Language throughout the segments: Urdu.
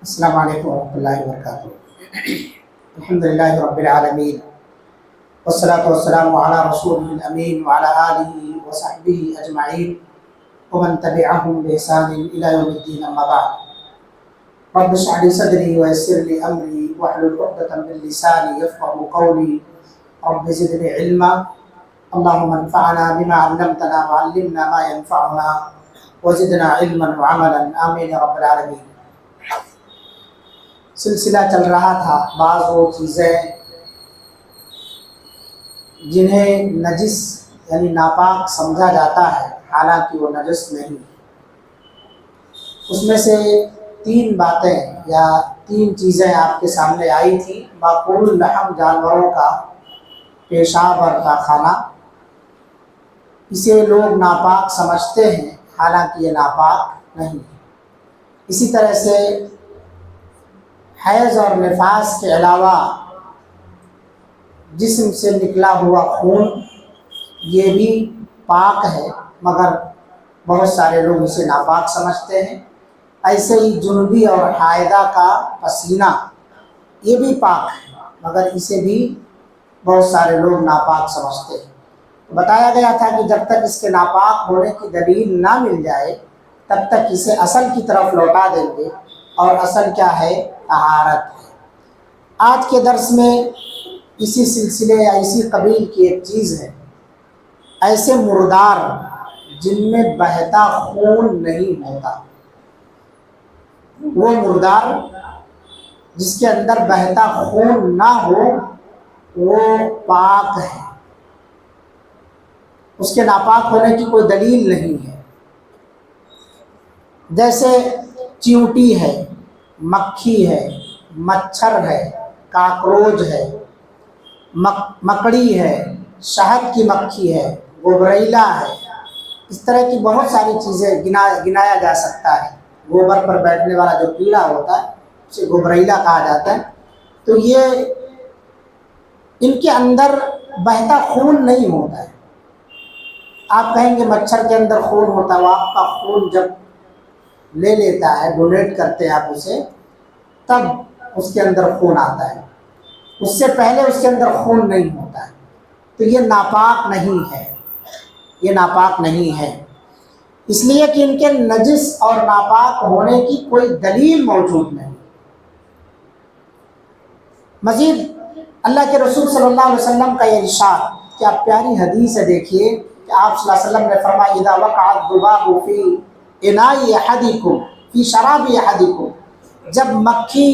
السلام علیکم ورحمۃ اللہ وبرکاتہ۔ الحمدللہ رب العالمین والصلاة والسلام علی رسول الامین وعلی آلہ وصحبہ اجمعین ومن تبعهم بإحسان إلی یوم الدین، اما بعد۔ رب اشرح لی صدری ویسر لی امری واحلل عقدۃ من لسانی یفقهوا قولی رب زدنی علما اللهم انفعنا بما علمتنا وعلمنا ما ينفعنا وزدنا علما وعملا آمین یا رب العالمین۔ سلسلہ چل رہا تھا بعض وہ چیزیں جنہیں نجس یعنی ناپاک سمجھا جاتا ہے حالانکہ وہ نجس نہیں۔ اس میں سے تین باتیں یا تین چیزیں آپ کے سامنے آئی تھیں۔ معقول لحم جانوروں کا پیشاب اور پاخانہ، اسے لوگ ناپاک سمجھتے ہیں حالانکہ یہ ناپاک نہیں۔ اسی طرح سے حیض اور نفاس کے علاوہ جسم سے نکلا ہوا خون یہ بھی پاک ہے، مگر بہت سارے لوگ اسے ناپاک سمجھتے ہیں۔ ایسے ہی جنوبی اور حائضہ کا پسینہ یہ بھی پاک ہے، مگر اسے بھی بہت سارے لوگ ناپاک سمجھتے ہیں۔ بتایا گیا تھا کہ جب تک اس کے ناپاک ہونے کی دلیل نہ مل جائے تب تک اسے اصل کی طرف لوٹا دیں گے، اور اصل کیا ہے؟ طہارت ہے۔ آج کے درس میں اسی سلسلے یا اسی قبیل کی ایک چیز ہے، ایسے مردار جن میں بہتا خون نہیں ہوتا۔ وہ مردار جس کے اندر بہتا خون نہ ہو وہ پاک ہے، اس کے ناپاک ہونے کی کوئی دلیل نہیں ہے۔ جیسے چیونٹی ہے، مکھی ہے، مچھر ہے، کاکروچ ہے، مکڑی ہے، شہد کی مکھی ہے، گوبریلا ہے، اس طرح کی بہت ساری چیزیں گنایا جا سکتا ہے۔ گوبر پر بیٹھنے والا جو کیڑا ہوتا ہے اسے گوبریلا کہا جاتا ہے۔ تو یہ ان کے اندر بہتا خون نہیں ہوتا ہے۔ آپ کہیں گے مچھر کے اندر خون ہوتا ہے، وہ آپ کا خون جب لے لیتا ہے، ڈونیٹ کرتے ہیں آپ اسے، تب اس کے اندر خون آتا ہے، اس سے پہلے اس کے اندر خون نہیں ہوتا ہے۔ تو یہ ناپاک نہیں ہے، یہ ناپاک نہیں ہے، اس لیے کہ ان کے نجس اور ناپاک ہونے کی کوئی دلیل موجود نہیں۔ مزید اللہ کے رسول صلی اللہ علیہ وسلم کا یہ ارشاد، کیا پیاری حدیث ہے، دیکھیے کہ آپ صلی اللہ علیہ وسلم نے فرمایا اذا وقع الذباب فی اناء احدکم فی شراب احدکم، جب مکھی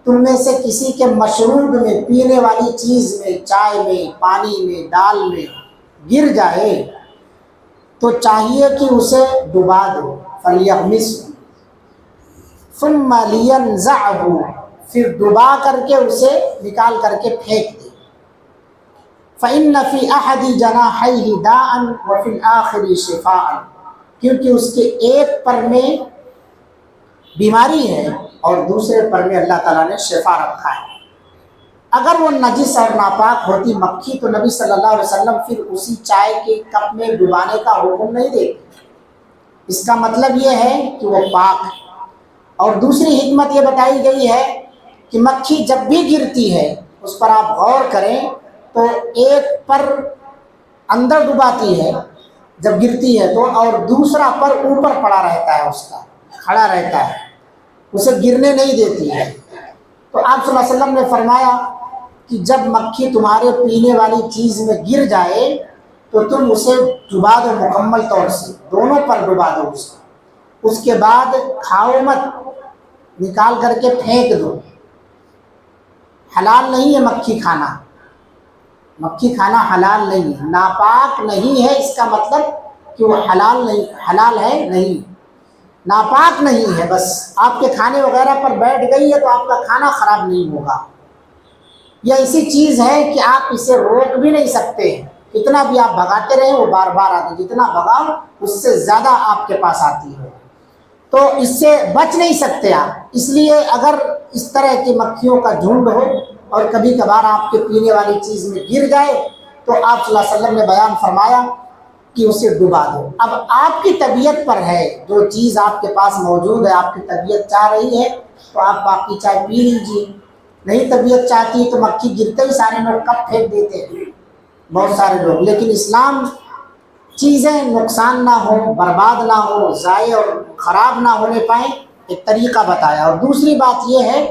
تم میں سے کسی کے مشروب میں، پینے والی چیز میں، چائے میں، پانی میں، دال میں گر جائے تو چاہیے کہ اسے ڈبا دو، فلیغمسہ ثم لینزعہ، پھر ڈبا کر کے اسے نکال کر کے پھینک دے۔ فإن فی احد جناحیہ داء وفی الآخر شفاء، کیونکہ اس کے ایک پر میں بیماری ہے اور دوسرے پر میں اللہ تعالیٰ نے شفا رکھا ہے۔ اگر وہ نجس اور ناپاک ہوتی مکھی تو نبی صلی اللہ علیہ وسلم پھر اسی چائے کے کپ میں ڈبانے کا حکم نہیں دیتے۔ اس کا مطلب یہ ہے کہ وہ پاک ہے۔ اور دوسری حکمت یہ بتائی گئی ہے کہ مکھی جب بھی گرتی ہے، اس پر آپ غور کریں تو ایک پر اندر ڈباتی ہے جب گرتی ہے تو، اور دوسرا پر اوپر پڑا رہتا ہے، اس کا کھڑا رہتا ہے، اسے گرنے نہیں دیتی ہے۔ تو آپ صلی اللہ علیہ وسلم نے فرمایا کہ جب مکھی تمہارے پینے والی چیز میں گر جائے تو تم اسے ڈبا دو، مکمل طور سے دونوں پر ڈبا دو اس کے بعد کھاؤ مت، نکال کر کے پھینک دو۔ حلال نہیں ہے مکھی کھانا، مکھی کھانا حلال نہیں ہے، ناپاک نہیں ہے، اس کا مطلب کہ وہ حلال نہیں، حلال ہے نہیں، ناپاک نہیں ہے، بس آپ کے کھانے وغیرہ پر بیٹھ گئی ہے تو آپ کا کھانا خراب نہیں ہوگا۔ یہ ایسی چیز ہے کہ آپ اسے روک بھی نہیں سکتے، کتنا بھی آپ بھگاتے رہیں وہ بار بار آتی، جتنا بھگاؤ اس سے زیادہ آپ کے پاس آتی ہے، تو اس سے بچ نہیں سکتے آپ۔ اس لیے اگر اس طرح کی مکھیوں کا جھنڈ ہو اور کبھی کبھار آپ کے پینے والی چیز میں گر جائے تو آپ صلی اللہ علیہ وسلم نے بیان فرمایا کہ اسے ڈبا دو۔ اب آپ کی طبیعت پر ہے، جو چیز آپ کے پاس موجود ہے، آپ کی طبیعت چاہ رہی ہے تو آپ باقی چائے پی لیجیے، نہیں طبیعت چاہتی ہے تو مکھی گرتے ہی سارے لوگ کپ پھینک دیتے ہیں بہت سارے لوگ۔ لیکن اسلام چیزیں نقصان نہ ہو، برباد نہ ہو، ضائع اور خراب نہ ہونے پائیں، ایک طریقہ بتایا۔ اور دوسری بات یہ ہے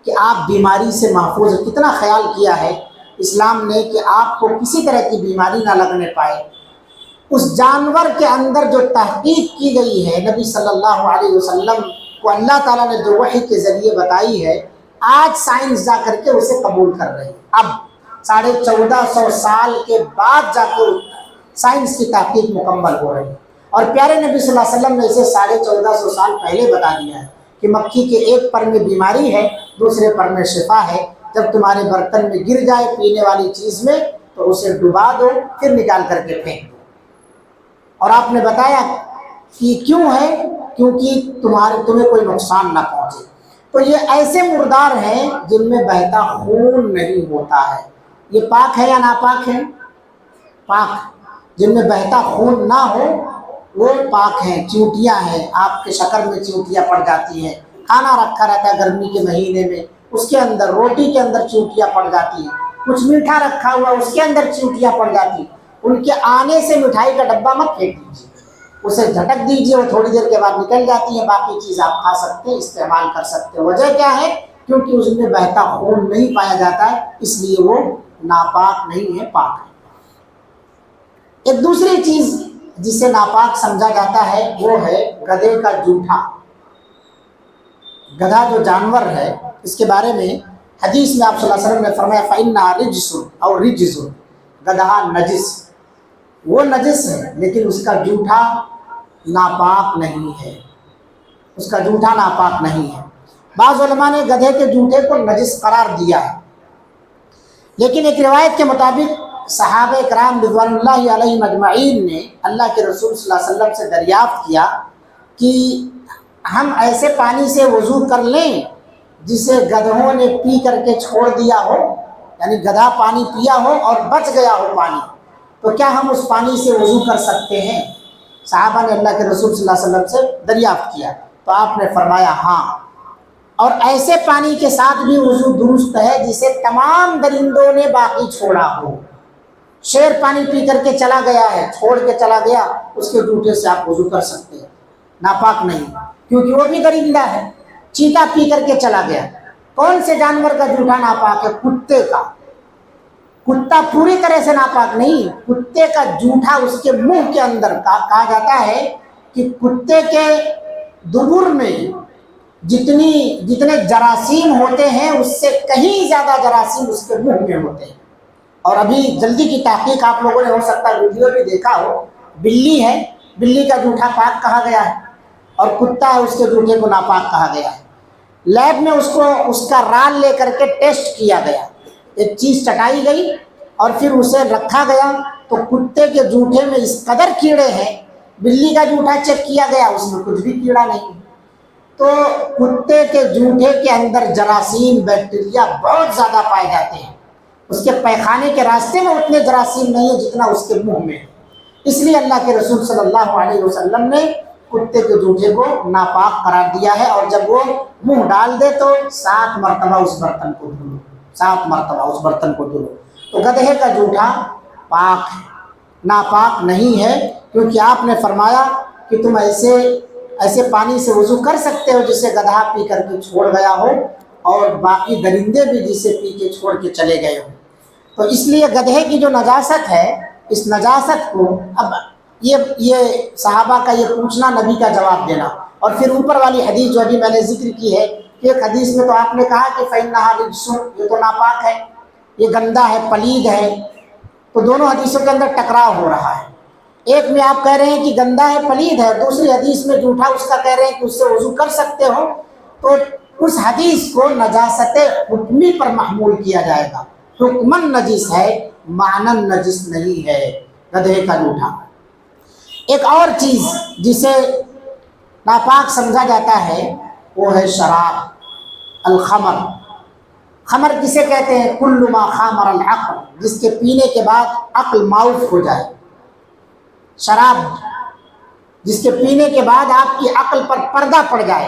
کہ آپ بیماری سے محفوظ، کتنا خیال کیا ہے اسلام نے کہ آپ کو کسی طرح کی بیماری نہ لگنے پائے۔ اس جانور کے اندر جو تحقیق کی گئی ہے نبی صلی اللہ علیہ وسلم کو اللہ تعالیٰ نے جو وحی کے ذریعے بتائی ہے، آج سائنس جا کر کے اسے قبول کر رہی ہے۔ اب 1450 سال کے بعد جا کے سائنس کی تحقیق مکمل ہو رہی ہے، اور پیارے نبی صلی اللہ علیہ وسلم نے اسے 1450 سال پہلے بتا دیا ہے کہ مکھی کے ایک پر میں بیماری ہے، دوسرے پر میں شفا ہے۔ جب تمہارے برتن میں گر جائے پینے والی چیز میں تو اسے ڈبا دو، پھر نکال کر کے پھینک دو۔ اور آپ نے بتایا کہ کیوں ہے، کیونکہ تمہیں کوئی نقصان نہ پہنچے۔ تو یہ ایسے مردار ہیں جن میں بہتا خون نہیں ہوتا ہے۔ یہ پاک ہے یا ناپاک ہے؟ پاک۔ جن میں بہتا خون نہ ہو وہ پاک ہیں۔ چیونٹیاں ہیں، آپ کے شکر میں چیونٹیاں پڑ جاتی ہیں، کھانا رکھا رہتا ہے گرمی کے مہینے میں، اس کے اندر روٹی کے اندر چیونٹیاں پڑ جاتی ہیں، کچھ میٹھا رکھا ہوا اس کے اندر چیونٹیاں پڑ جاتی ہیں۔ ان کے آنے سے مٹھائی کا ڈبہ مت پھینک دیجیے، اسے جھٹک دیجیے، وہ تھوڑی دیر کے بعد نکل جاتی ہے، باقی چیز آپ کھا سکتے ہیں، استعمال کر سکتے ہیں۔ وجہ کیا ہے؟ کیونکہ اس میں بہتا خون نہیں پایا جاتا ہے، اس لیے وہ ناپاک نہیں ہے، پاک ہے۔ ایک دوسری چیز جسے ناپاک سمجھا جاتا ہے وہ ہے گدھے کا جوٹھا۔ گدھا جو جانور ہے اس کے بارے میں حدیث میں آپ صلی اللہ علیہ وسلم نے فرمایا فَإِنَّهَا رِجْسٌ اور رِجْزٌ، گدھا نجس، وہ نجس ہے لیکن اس کا جوٹھا ناپاک نہیں ہے، اس کا جوٹھا ناپاک نہیں ہے۔ بعض علماء نے گدھے کے جوٹے کو نجس قرار دیا ہے، لیکن ایک روایت کے مطابق صحابہ کرام رضوان اللہ علیہم اجمعین نے اللہ کے رسول صلی اللہ علیہ وسلم سے دریافت کیا کہ ہم ایسے پانی سے وضو کر لیں جسے گدھوں نے پی کر کے چھوڑ دیا ہو، یعنی گدھا پانی پیا ہو اور بچ گیا ہو پانی، تو کیا ہم اس پانی سے وضو کر سکتے ہیں؟ صحابہ نے اللہ کے رسول صلی اللہ علیہ وسلم سے دریافت کیا تو آپ نے فرمایا ہاں، اور ایسے پانی کے ساتھ بھی وضو درست ہے جسے تمام درندوں نے باقی چھوڑا ہو۔ شیر پانی پی کر کے چلا گیا ہے، چھوڑ کے چلا گیا، اس کے جوٹے سے آپ وضو کر سکتے ہیں، ناپاک نہیں، کیونکہ وہ بھی درندہ ہے۔ چیتا پی کر کے چلا گیا، کون سے جانور کا جوٹا ناپاک ہے؟ کتے کا۔ کتا پوری طرح سے ناپاک نہیں، کتے کا جوٹا اس کے منہ کے اندر کہا جاتا ہے کہ کتے کے دبر میں جتنے جراثیم ہوتے ہیں اس سے کہیں زیادہ جراثیم اس کے منہ میں ہوتے ہیں۔ اور ابھی جلدی کی تحقیق آپ لوگوں نے ہو سکتا ہے ویڈیو بھی دیکھا ہو، بلی ہے، بلی کا جوٹا پاک کہا گیا ہے، اور کتا ہے اس کے جوٹے کو ناپاک کہا گیا ہے۔ لیب میں اس کا رال لے کر کے ٹیسٹ کیا گیا، ایک چیز چٹائی گئی اور پھر اسے رکھا گیا، تو کتے کے جوٹے میں اس قدر کیڑے ہیں، بلی کا جوٹا چیک کیا گیا اس میں کچھ بھی کیڑا نہیں۔ تو کتے کے جوٹے کے اندر جراثیم، بیکٹیریا بہت زیادہ پائے جاتے ہیں، اس کے پیخانے کے راستے میں اتنے جراثیم نہیں ہیں جتنا اس کے منہ میں، اس لیے اللہ کے رسول صلی اللہ علیہ وسلم نے کتے کے جوٹے کو ناپاک قرار دیا ہے، اور جب وہ منہ ڈال دے تو 7 مرتبہ اس برتن کو دھلو، 7 مرتبہ اس برتن کو دھلو۔ تو گدھے کا جوٹا پاک ہے، ناپاک نہیں ہے، کیونکہ آپ نے فرمایا کہ تم ایسے پانی سے وضو کر سکتے ہو جسے گدھا پی کر کے چھوڑ گیا ہو، اور باقی درندے بھی جسے پی کے چھوڑ کے چلے گئے ہو۔ تو اس لیے گدھے کی جو نجاست ہے، اس نجاست کو اب یہ صحابہ کا یہ پوچھنا، نبی کا جواب دینا، اور پھر اوپر والی حدیث جو ابھی میں نے ذکر کی ہے کہ ایک حدیث میں تو آپ نے کہا کہ فَإِنَّهَا رِجْسٌ، یہ تو ناپاک ہے، یہ گندا ہے، پلید ہے، تو دونوں حدیثوں کے اندر ٹکراؤ ہو رہا ہے۔ ایک میں آپ کہہ رہے ہیں کہ گندا ہے، پلید ہے، دوسری حدیث میں جھوٹا اس کا کہہ رہے ہیں کہ اس سے وضو کر سکتے ہو، تو اس حدیث کو نجاست حکمی پر محمول کیا جائے گا۔ حکماً نجس ہے، معناً نجس نہیں ہے گدھے کا جوٹا۔ ایک اور چیز جسے ناپاک سمجھا جاتا ہے وہ ہے شراب، الخمر۔ خمر کسے کہتے ہیں؟ کل ما خامر العقل، جس کے پینے کے بعد عقل معاف ہو جائے۔ شراب جس کے پینے کے بعد آپ کی عقل پر پردہ پڑ جائے،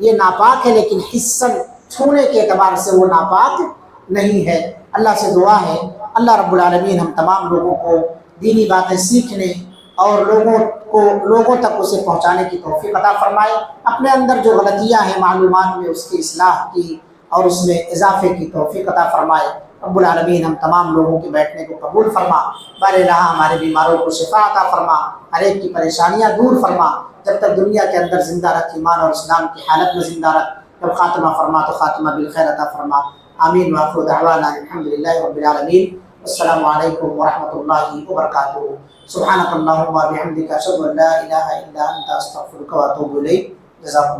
یہ ناپاک ہے، لیکن حسن چھونے کے اعتبار سے وہ ناپاک نہیں ہے۔ اللہ سے دعا ہے اللہ رب العالمین ہم تمام لوگوں کو دینی باتیں سیکھنے اور لوگوں تک اسے پہنچانے کی توفیق عطا فرمائے۔ اپنے اندر جو غلطیاں ہیں معلومات میں اس کی اصلاح کی اور اس میں اضافے کی توفیق عطا فرمائے۔ رب العالمین ہم تمام لوگوں کے بیٹھنے کو قبول فرما، بار الہ ہمارے بیماروں کو شفا عطا فرما، ہر ایک کی پریشانیاں دور فرما، جب تک دنیا کے اندر زندہ رکھ، ایمان اور اسلام کی حالت میں زندہ رکھ، جب خاتمہ فرما تو خاتمہ بالخیر عطا فرما۔ آمین وآخر دعوانا الحمدللہ رب العالمین۔ السلام علیکم ورحمۃ اللہ وبرکاتہ۔ سبحانک اللہم وبحمدک، اشہد ان لا الہ الا انت، استغفرک واتوب الیک۔ جزاکم